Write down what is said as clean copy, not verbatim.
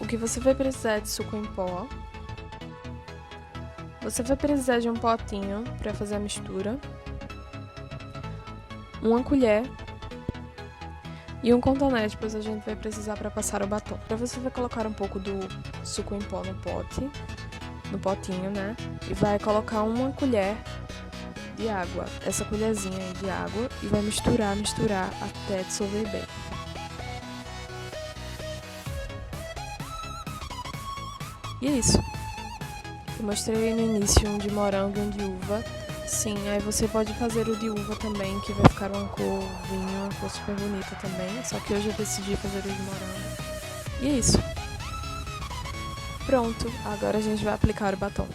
que você vai precisar de suco em pó. Você vai precisar de um potinho para fazer a mistura, uma colher e um cotonete, pois a gente vai precisar para passar o batom. Para você vai colocar um pouco do suco em pó no potinho, né? E vai colocar uma colher de água, essa colherzinha aí de água, e vai misturar até dissolver bem. E é isso. Eu mostrei no início um de morango e um de uva. Sim, aí você pode fazer o de uva também, que vai ficar uma cor vinho, uma cor super bonita também. Só que hoje eu decidi fazer o de morango. E é isso. Pronto, agora a gente vai aplicar o batom.